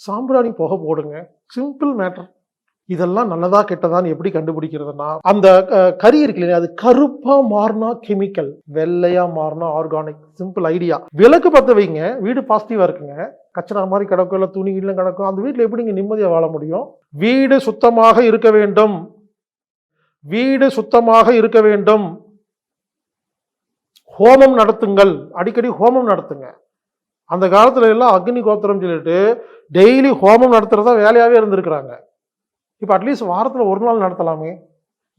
சாம்பிராணி புகை போடுங்க. Simple matter. இதெல்லாம் நல்லதா கெட்டதான்னு எப்படி கண்டுபிடிக்கிறதுனா, அந்த கறி இருக்கு இல்லையா, அது கருப்பா மாறினா கெமிக்கல், வெள்ளையா மாறினா ஆர்கானிக். Simple idea. விளக்கு பத்த வைங்க, வீடு பாசிட்டிவா இருக்குங்க. கச்சரா மாதிரி கிடக்கும், இல்லை துணி இல்லை கிடக்கும், அந்த வீட்டில் எப்படிங்க நிம்மதியாக வாழ முடியும்? வீடு சுத்தமாக இருக்க வேண்டும். வீடு சுத்தமாக இருக்க வேண்டும். ஹோமம் நடத்துங்கள், அடிக்கடி ஹோமம் நடத்துங்க. அந்த காலத்துல எல்லாம் அக்னி கோத்திரம் சொல்லிட்டு டெய்லி ஹோமம் நடத்துறதா வேலையாவே இருந்திருக்கிறாங்க. இப்போ அட்லீஸ்ட் வாரத்தில் ஒரு நாள் நடத்தலாமே.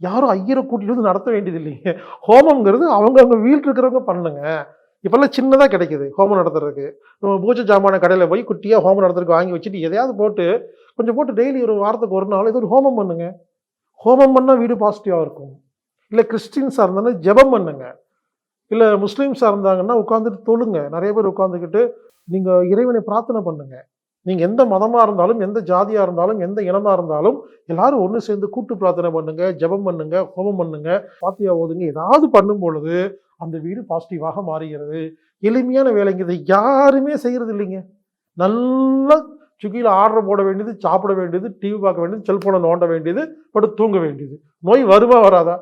யாரும் ஐயரை கூட்டிட்டு வந்து நடத்த வேண்டியது இல்லைங்க. ஹோமம்ங்கிறது அவங்க வீட்டில் இருக்கிறவங்க பண்ணுங்க. இப்போல்லாம் சின்னதாக கிடைக்குது ஹோமம் நடத்துறதுக்கு. பூஜை ஜாமான கடையில் போய் குட்டியாக ஹோமம் நடத்துறதுக்கு வாங்கி வச்சுட்டு எதையாவது போட்டு கொஞ்சம் போட்டு டெய்லி ஒரு வாரத்துக்கு ஒரு நாள் இது ஒரு ஹோமம் பண்ணுங்க. ஹோமம் பண்ணால் வீடு பாசிட்டிவாக இருக்கும். இல்லை கிறிஸ்டின்ஸாக இருந்தாலும் ஜெபம் பண்ணுங்க. இல்லை முஸ்லீம்ஸாக இருந்தாங்கன்னா உட்காந்துட்டு தொழுங்க. நிறைய பேர் உட்காந்துக்கிட்டு நீங்கள் இறைவனை பிரார்த்தனை பண்ணுங்க. நீங்கள் எந்த மதமாக இருந்தாலும், எந்த ஜாதியாக இருந்தாலும், எந்த இனமாக இருந்தாலும் எல்லாரும் ஒன்று சேர்ந்து கூட்டு பிரார்த்தனை பண்ணுங்க, ஜெபம் பண்ணுங்க, ஹோமம் பண்ணுங்க, பாத்தியா ஓதுங்க. ஏதாவது பண்ணும் பொழுது அந்த வீடு பாசிட்டிவாக மாறுகிறது. எளிமையான வேலைங்க, இதை யாருமே செய்கிறது இல்லைங்க. நல்லா சுக்கியில் ஆர்டர் போட வேண்டியது, சாப்பிட வேண்டியது, டிவி பார்க்க வேண்டியது, செல்போனை நோண்ட வேண்டியது, படுத்து தூங்க வேண்டியது. நோய் வருமா வராதா?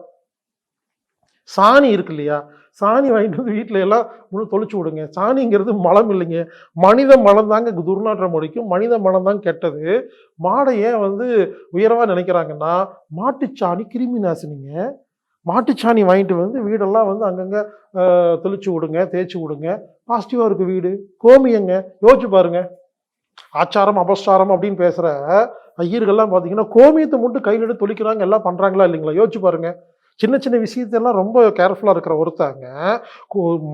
சாணி இருக்கு இல்லையா, சாணி வாங்கிட்டு வந்து வீட்டில் எல்லாம் முழு தொளிச்சு விடுங்க. சாணிங்கிறது மலம் இல்லைங்க, மனித மலம் தாங்க துர்நாற்றம் முடிக்கும். மனித மலம் தான் கெட்டது. மாடை ஏன் உயர்வாக நினைக்கிறாங்கன்னா, மாட்டுச்சாணி கிருமி நாசினிங்க. மாட்டுச்சாணி வாங்கிட்டு வீடெல்லாம் அங்கங்கே தெளிச்சு விடுங்க, தேய்ச்சி விடுங்க, பாசிட்டிவாக இருக்குது வீடு. கோமியங்க யோசிச்சு பாருங்க. ஆச்சாரம் அபஸ்டாரம் அப்படின்னு பேசுகிற ஐயர்கள்லாம் பார்த்தீங்கன்னா கோமியத்தை மட்டும் கையில் எடுத்து தொளிக்கிறாங்க, எல்லாம் பண்ணுறாங்களா இல்லைங்களா? யோசிச்சு பாருங்க. சின்ன சின்ன விஷயத்தெல்லாம் ரொம்ப கேர்ஃபுல்லாக இருக்கிற ஒருத்தாங்க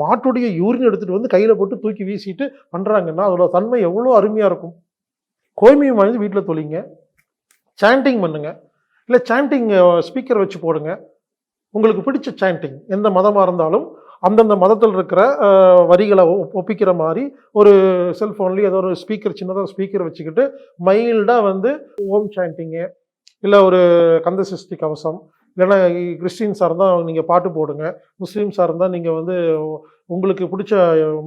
மாட்டுடைய யூரின் எடுத்துகிட்டு கையில் போட்டு தூக்கி வீசிட்டு பண்ணுறாங்கன்னா அதோட தன்மை எவ்வளோ அருமையாக இருக்கும். கோமியம் வாங்கி வீட்டில் தொழிங்க, சாண்டிங் பண்ணுங்க. இல்லை சாண்டிங் ஸ்பீக்கர் வச்சு போடுங்க. உங்களுக்கு பிடிச்ச சாண்டிங் எந்த மதமாக இருந்தாலும் அந்தந்த மதத்தில் இருக்கிற வரிகளை ஒப்பிக்கிற மாதிரி ஒரு செல்ஃபோன்லேயே ஏதோ ஒரு ஸ்பீக்கர், சின்னதாக ஸ்பீக்கர் வச்சுக்கிட்டு மைல்டாக ஓம் சாண்டிங்கு, இல்லை ஒரு கந்த சஷ்டி கவசம், இல்லைன்னா கிறிஸ்டின்ஸாக இருந்தால் நீங்கள் பாட்டு போடுங்க, முஸ்லீம்ஸாக இருந்தால் நீங்கள் உங்களுக்கு பிடிச்ச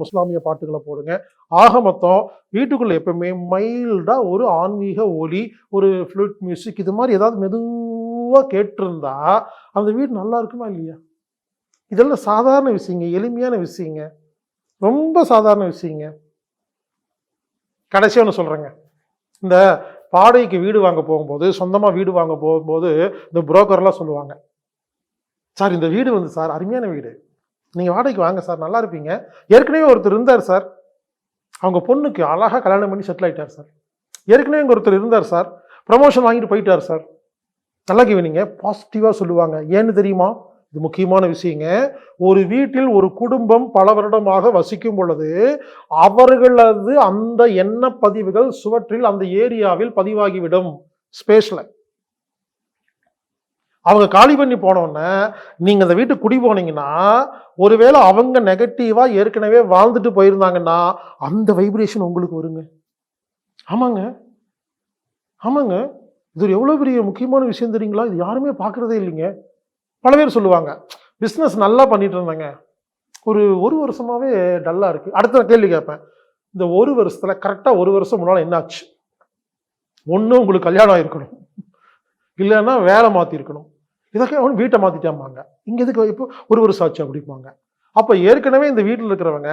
முஸ்லாமிய பாட்டுகளை போடுங்க. ஆக மொத்தம் வீட்டுக்குள்ளே எப்பவுமே மைல்டாக ஒரு ஆன்மீக ஒலி, ஒரு ஃப்ளூட் மியூசிக், இது மாதிரி ஏதாவது மெதுவாக கேட்டிருந்தா அந்த வீடு நல்லா இருக்குமா இல்லையா? இதெல்லாம் சாதாரண விஷயங்க, எளிமையான விஷயங்க, ரொம்ப சாதாரண விஷயங்க. கடைசியாக ஒன்று சொல்கிறேங்க. இந்த வாடகைக்கு வீடு வாங்க போகும்போது, சொந்தமாக வீடு வாங்க போகும்போது இந்த புரோக்கர்லாம் சொல்லுவாங்க, சார் இந்த வீடு சார் அருமையான வீடு, நீங்கள் வாடகைக்கு வாங்க சார், நல்லா இருப்பீங்க. ஏற்கனவே ஒருத்தர் இருந்தார் சார், அவங்க பொண்ணுக்கு அழகாக கல்யாணம் பண்ணி செட்டில் ஆகிட்டார் சார். ஏற்கனவே இங்கே ஒருத்தர் இருந்தார் சார், ப்ரமோஷன் வாங்கிட்டு போயிட்டார் சார். நல்லா கேவீங்க, பாசிட்டிவாக சொல்லுவாங்க. ஏன்னு தெரியுமா? இது முக்கியமான விஷயங்க. ஒரு வீட்டில் ஒரு குடும்பம் பல வருடமாக வசிக்கும் பொழுது அவர்களது அந்த எண்ண பதிவுகள் சுவற்றில் அந்த ஏரியாவில் பதிவாகிவிடும். ஸ்பேஸ்ல அவங்க காலி பண்ணி போனோன்னே நீங்க அந்த வீட்டுக்கு குடி போனீங்கன்னா, ஒருவேளை அவங்க நெகட்டிவா ஏற்கனவே வாழ்ந்துட்டு போயிருந்தாங்கன்னா அந்த வைப்ரேஷன் உங்களுக்கு வருங்க. ஆமாங்க ஆமாங்க, இது எவ்வளவு பெரிய முக்கியமான விஷயம் தெரியுங்களா? இது யாருமே பார்க்கறதே இல்லைங்க. பல பேர் சொல்லுவாங்க, பிஸ்னஸ் நல்லா பண்ணிட்டு இருந்தாங்க, ஒரு வருஷமாவே டல்லா இருக்கு. அடுத்த கேள்வி கேட்பேன், இந்த ஒரு வருஷத்துல கரெக்டா ஒரு வருஷம் முன்னால என்ன ஆச்சு? ஒண்ணு உங்களுக்கு கல்யாணம் ஆயிருக்கணும், இல்லைன்னா வேலை மாத்திருக்கணும், இதற்கே அவன் வீட்டை மாத்திட்டாமாங்க. இங்க எதுக்கு இப்போ ஒரு வருஷம் ஆச்சு அப்படிப்பாங்க. அப்ப ஏற்கனவே இந்த வீட்டில் இருக்கிறவங்க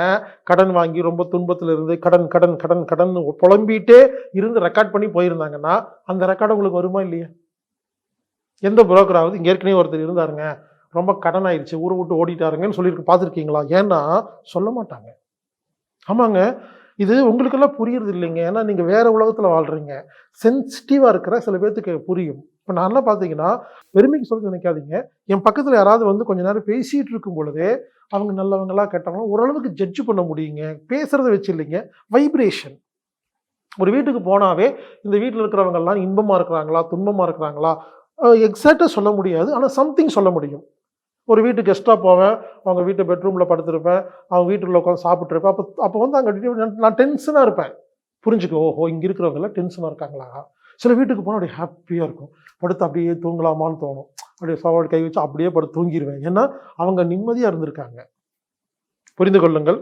கடன் வாங்கி ரொம்ப துன்பத்துல இருந்து கடன் கடன் கடன் கடன் புலம்பிட்டே இருந்து ரெக்கார்ட் பண்ணி போயிருந்தாங்கன்னா அந்த ரெக்கார்டு உங்களுக்கு வருமா இல்லையா? எந்த புரோக்கராவது இங்கே ஏற்கனவே ஒருத்தர் இருந்தாருங்க, ரொம்ப கடன் ஆயிடுச்சு, ஊரை விட்டு ஓடிட்டாருங்கன்னு சொல்லியிருக்கு, பார்த்துருக்கீங்களா? ஏன்னா சொல்ல மாட்டாங்க. ஆமாங்க, இது உங்களுக்கெல்லாம் புரியுறது இல்லைங்க. ஏன்னா நீங்கள் வேற உலகத்தில் வாழ்றீங்க. சென்சிட்டிவாக இருக்கிற சில பேர்த்துக்கு புரியும். இப்போ நான்லாம் பார்த்தீங்கன்னா பெருமைக்கு சொல்ல நினைக்காதீங்க, என் பக்கத்தில் யாராவது கொஞ்ச நேரம் பேசிகிட்டு இருக்கும் பொழுதே அவங்க நல்லவங்களா கெட்டவங்களா ஓரளவுக்கு ஜட்ஜ் பண்ண முடியுங்க. பேசுறதை வச்சு இல்லைங்க, வைப்ரேஷன். ஒரு வீட்டுக்கு போனாவே இந்த வீட்டில் இருக்கிறவங்கெல்லாம் இன்பமாக இருக்கிறாங்களா துன்பமாக இருக்கிறாங்களா எக்ஸாக்டாக சொல்ல முடியாது, ஆனால் சம்திங் சொல்ல முடியும். ஒரு வீட்டுக்கு கெஸ்ட்டாக போவேன், அவங்க வீட்டு பெட்ரூமில் படுத்திருப்பேன், அவங்க வீட்டுக்குள்ள உட்காந்து சாப்பிட்ருப்பேன். அப்போ அங்கே நான் டென்ஷனாக இருப்பேன். புரிஞ்சுக்கோ, ஓஹோ இங்கே இருக்கிறவங்களாம் டென்ஷனாக இருக்காங்களா? சில வீட்டுக்கு போனால் அப்படியே ஹாப்பியாக இருக்கும், படுத்து அப்படியே தூங்கலாமான்னு தோணும். அப்படியே சவால் கை வச்சு அப்படியே படுத்து தூங்கிடுவேன். ஏன்னா அவங்க நிம்மதியாக இருந்திருக்காங்க. புரிந்து கொள்ளுங்கள்.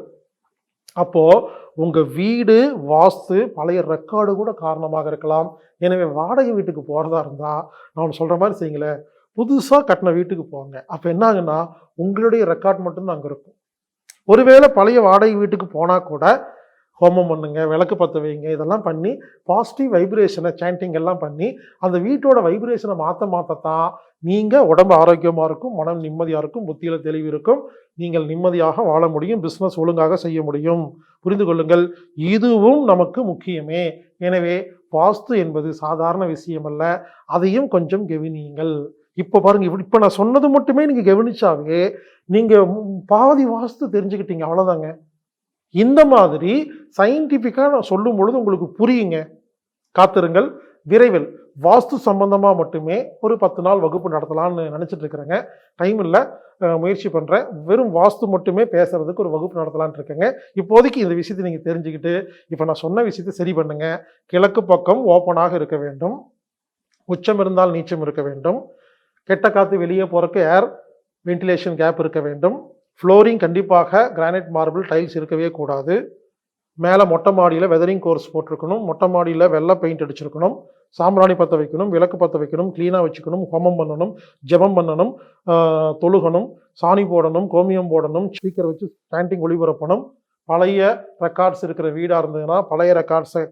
அப்போது உங்கள் வீடு வாஸ்து பழைய ரெக்கார்டு கூட காரணமாக இருக்கலாம். எனவே வாடகை வீட்டுக்கு போகிறதா இருந்தால் நான் சொல்கிற மாதிரி செய்யுங்களேன், புதுசாக கட்டின வீட்டுக்கு போங்க. அப்போ என்ன ஆகுன்னா உங்களுடைய ரெக்கார்ட் மட்டும்தான் அங்கே இருக்கும். ஒருவேளை பழைய வாடகை வீட்டுக்கு போனால் கூட ஹோமம் பண்ணுங்க, விளக்கு பற்ற வைங்க, இதெல்லாம் பண்ணி பாசிட்டிவ் வைப்ரேஷனை சாண்டிங் எல்லாம் பண்ணி அந்த வீட்டோட வைப்ரேஷனை மாற்றத்தான் நீங்கள் உடம்பு ஆரோக்கியமாக இருக்கும், மனம் நிம்மதியாக இருக்கும், புத்தியில் தெளிவு இருக்கும், நீங்கள் நிம்மதியாக வாழ முடியும், பிஸ்னஸ் ஒழுங்காக செய்ய முடியும். புரிந்து கொள்ளுங்கள், இதுவும் நமக்கு முக்கியமே. எனவே வாஸ்து என்பது சாதாரண விஷயம் அல்ல, அதையும் கொஞ்சம் கவனியுங்கள். இப்போ பாருங்க, இப்போ நான் சொன்னது மட்டுமே நீங்கள் கவனிச்சாவே நீங்கள் பாதி வாஸ்து தெரிஞ்சுக்கிட்டீங்க, அவ்வளோதாங்க. இந்த மாதிரி சயின்டிஃபிக்காக நான் சொல்லும் பொழுது உங்களுக்கு புரியுங்க. காத்திருங்கள், விரைவில் வாஸ்து சம்பந்தமாக மட்டுமே ஒரு 10 நாள் வகுப்பு நடத்தலாம்னு நினச்சிட்டு இருக்கிறேங்க. டைம் இல்லை, முயற்சி பண்ணுறேன். வெறும் வாஸ்து மட்டுமே பேசுறதுக்கு ஒரு வகுப்பு நடத்தலான் இருக்கேங்க. இப்போதைக்கு இந்த விஷயத்தை நீங்கள் தெரிஞ்சுக்கிட்டு இப்போ நான் சொன்ன விஷயத்தை சரி பண்ணுங்க. கிழக்கு பக்கம் ஓப்பனாக இருக்க வேண்டும், உச்சம் இருந்தால் நீச்சம் இருக்க வேண்டும், கெட்ட காற்று வெளியே போகிறக்கு ஏர் வென்டிலேஷன் கேப் இருக்க வேண்டும், ஃப்ளோரிங் கண்டிப்பாக கிரானைட் மார்பிள் டைல்ஸ் இருக்கவே கூடாது, மேலே மொட்டை மாடியில் வெதரிங் கோர்ஸ் போட்டிருக்கணும், மொட்டை மாடியில் வெள்ளை பெயிண்ட் அடிச்சிருக்கணும், சாம்பிராணி பற்ற வைக்கணும், விளக்கு பற்ற வைக்கணும், க்ளீனாக வச்சுக்கணும், ஹோமம் பண்ணணும், ஜெபம் பண்ணணும், தொழுகணும், சாணி போடணும், கோமியம் போடணும், ஸ்பீக்கர் வச்சு ஸ்டாண்டிங் ஒளிபரப்பணும். பழைய ரெக்கார்ட்ஸ் இருக்கிற வீடாக இருந்ததுன்னா பழைய ரெக்கார்ட்ஸை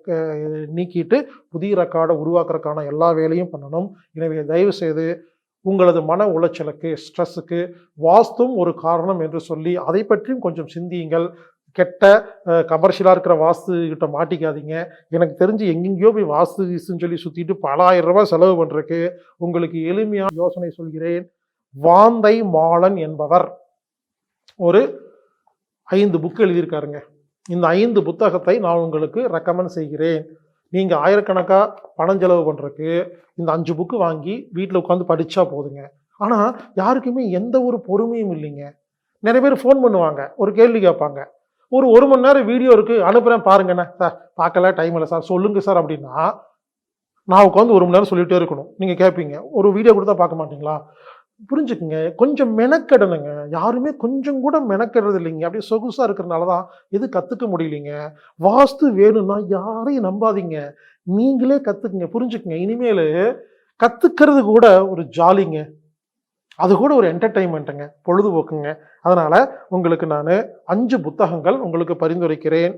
நீக்கிட்டு புதிய ரெக்கார்டை உருவாக்குறதுக்கான எல்லா வேலையும் பண்ணணும். எனவே தயவு செய்து உங்களது மன உளைச்சலுக்கு, ஸ்ட்ரெஸ்ஸுக்கு வாஸ்தும் ஒரு காரணம் என்று சொல்லி அதை பற்றியும் கொஞ்சம் சிந்தியுங்கள். கெட்ட கமர்ஷியலாக இருக்கிற வாஸ்து கிட்ட மாட்டிக்காதீங்க. எனக்கு தெரிஞ்சு எங்கெங்கேயோ போய் வாஸ்து கீஸ்ன்னு சொல்லி சுற்றிட்டு பல ஆயிரம் ரூபாய் செலவு பண்ணுறதுக்கு உங்களுக்கு எளிமையான யோசனை சொல்கிறேன். வாந்தை மாலன் என்பவர் ஒரு 5 புக்கு எழுதியிருக்காருங்க. இந்த 5 புத்தகத்தை நான் உங்களுக்கு ரெக்கமெண்ட் செய்கிறேன். நீங்கள் ஆயிரக்கணக்காக பணம் செலவு பண்ணுறதுக்கு இந்த 5 புக்கு வாங்கி வீட்டில் உட்காந்து படித்தா போதுங்க. ஆனால் யாருக்குமே எந்த ஒரு பொறுமையும் இல்லைங்க. நிறைய பேர் ஃபோன் பண்ணுவாங்க, ஒரு கேள்வி கேட்பாங்க, ஒரு மணி நேரம் வீடியோ இருக்குது அனுப்புகிறேன் பாருங்கண்ணே. சார் பார்க்கல, டைம் இல்லை சார், சொல்லுங்கள் சார் அப்படின்னா நான் உட்காந்து 1 மணி நேரம் சொல்லிகிட்டே இருக்கணும். நீங்கள் கேட்பீங்க, ஒரு வீடியோ கொடுத்தா பார்க்க மாட்டீங்களா? புரிஞ்சுக்குங்க, கொஞ்சம் மெனக்கெடணுங்க. யாருமே கொஞ்சம் கூட மெனக்கெடுறது இல்லைங்க. அப்படியே சொகுசாக இருக்கிறனால தான் எது கற்றுக்க முடியலைங்க. வாஸ்து வேணும்னா யாரையும் நம்பாதீங்க, நீங்களே கற்றுக்குங்க. புரிஞ்சுக்குங்க, இனிமேல் கற்றுக்கிறது கூட ஒரு ஜாலிங்க, அது கூட ஒரு என்டர்டெயின்மெண்ட்டுங்க, பொழுதுபோக்குங்க. அதனால் உங்களுக்கு நான் 5 புத்தகங்கள் உங்களுக்கு பரிந்துரைக்கிறேன்.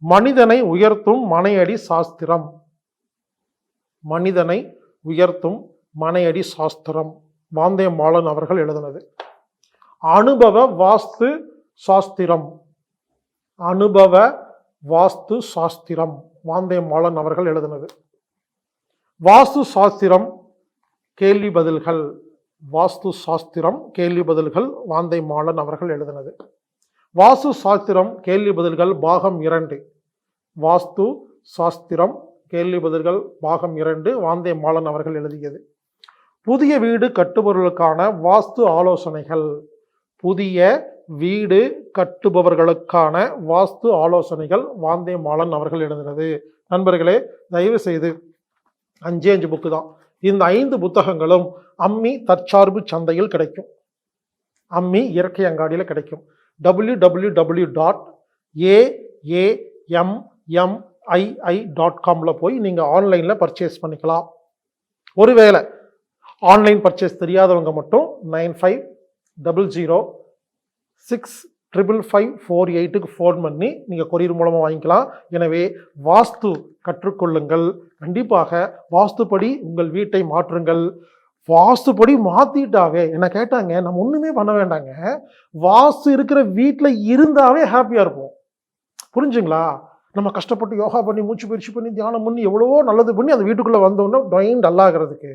மனிதனை உயர்த்தும் மனையடி சாஸ்திரம், மனிதனை உயர்த்தும் மனையடி சாஸ்திரம், வாந்தே மாலன் அவர்கள் எழுதினது. அனுபவ வாஸ்து சாஸ்திரம், அனுபவ வாஸ்து சாஸ்திரம், வாந்தே மாலன் அவர்கள் எழுதினது. வாஸ்து சாஸ்திரம் கேள்வி பதில்கள், வாஸ்து சாஸ்திரம் கேள்வி பதில்கள், வாந்தை மாலன் அவர்கள் எழுதினது. வாஸ்து சாஸ்திரம் கேள்வி பதில்கள் பாகம் 2, வாஸ்து சாஸ்திரம் கேள்வி பதில்கள் பாகம் 2, வாந்தே மாலன் அவர்கள் எழுதியது. புதிய வீடு கட்டுபவர்களுக்கான வாஸ்து ஆலோசனைகள், புதிய வீடு கட்டுபவர்களுக்கான வாஸ்து ஆலோசனைகள், வாந்தே மாலன் அவர்கள் எழுதினது. நண்பர்களே, தயவு செய்து 5 புக்கு தான். இந்த 5 புத்தகங்களும் அம்மி தற்சார்பு சந்தையில் கிடைக்கும், அம்மி இயற்கை அங்காடியில் கிடைக்கும். www.aammi.com போய் நீங்கள் ஆன்லைனில் பர்ச்சேஸ் பண்ணிக்கலாம். ஒருவேளை ஆன்லைன் பர்ச்சேஸ் தெரியாதவங்க மட்டும் 9500655548 ஃபோன் பண்ணி நீங்கள் கொரியர் மூலமாக வாங்கிக்கலாம். எனவே வாஸ்து கற்றுக்கொள்ளுங்கள். கண்டிப்பாக வாஸ்துப்படி உங்கள் வீட்டை மாற்றுங்கள். வாஸ்துப்படி மாற்றிட்டாவே என்ன கேட்டாங்க, நம்ம ஒன்றுமே பண்ண வேண்டாங்க, வாஸ்து இருக்கிற வீட்டில் இருந்தாவே ஹாப்பியாக இருப்போம். புரிஞ்சுங்களா? நம்ம கஷ்டப்பட்டு யோகா பண்ணி, மூச்சு பயிற்சி பண்ணி, தியானம் பண்ணி, எவ்வளவோ நல்லது பண்ணி அந்த வீட்டுக்குள்ளே வந்தோன்னா மைண்ட் டல்லாகிறதுக்கு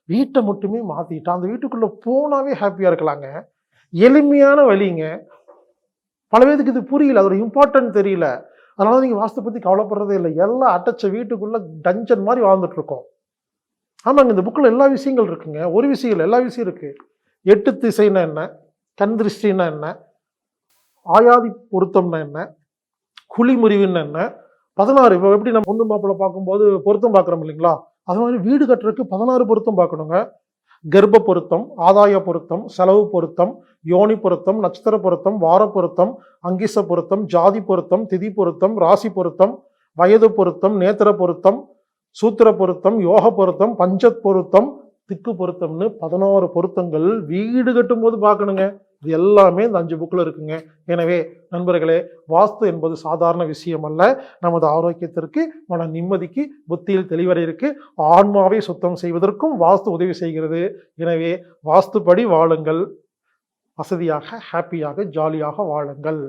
வீட்டை மட்டுமே மாற்றிட்டா அந்த வீட்டுக்குள்ளே போனாவே ஹாப்பியாக இருக்கலாங்க. எளிமையான வழிங்க. பல பேருக்கு இது புரியல, அதோட இம்பார்ட்டன்ட் தெரியல. அதனால நீங்கள் வாஸ்து பற்றி கவலைப்படுறதே இல்லை. எல்லாம் அடைச்ச வீட்டுக்குள்ளே டஞ்சன் மாதிரி வாழ்ந்துட்டு இருக்கோம். ஆமாங்க, இந்த புக்கில் எல்லா விஷயங்கள் இருக்குங்க. ஒரு விஷயம் இல்லை, எல்லா விஷயம் இருக்குது. 8 திசைன்னா என்ன, கண் திருஷ்டின்னா என்ன, ஆயாதி பொருத்தம்னா என்ன, குழி முறிவுன்னு என்ன, 16 இப்போ எப்படி நம்ம பொண்ணு மாப்பிள்ளை பார்க்கும்போது பொருத்தம் பார்க்குறோம் இல்லைங்களா, அது மாதிரி வீடு கட்டுறதுக்கு 16 பொருத்தம் பார்க்கணுங்க. கர்ப்ப பொருத்தம், ஆதாய பொருத்தம், செலவு பொருத்தம், யோனி பொருத்தம், நட்சத்திர பொருத்தம், வார பொருத்தம், அங்கிச பொருத்தம், ஜாதி பொருத்தம், திதி பொருத்தம், ராசி பொருத்தம், வயது பொருத்தம், நேத்திர பொருத்தம், சூத்திர பொருத்தம், யோக பொருத்தம், பஞ்சத் பொருத்தம், திக்கு பொருத்தம்னு 16 பொருத்தங்கள் வீடு கட்டும் போது பார்க்கணுங்க. இது எல்லாமே இந்த 5 புக்கில் இருக்குங்க. எனவே நண்பர்களே, வாஸ்து என்பது சாதாரண விஷயம் அல்ல. நமது ஆரோக்கியத்திற்கு, மன நிம்மதிக்கு, புத்தியில் தெளிவடைக்கு, ஆன்மாவை சுத்தம் செய்வதற்கும் வாஸ்து உதவி செய்கிறது. எனவே வாஸ்துப்படி வாழுங்கள், வசதியாக, ஹாப்பியாக, ஜாலியாக வாழுங்கள்.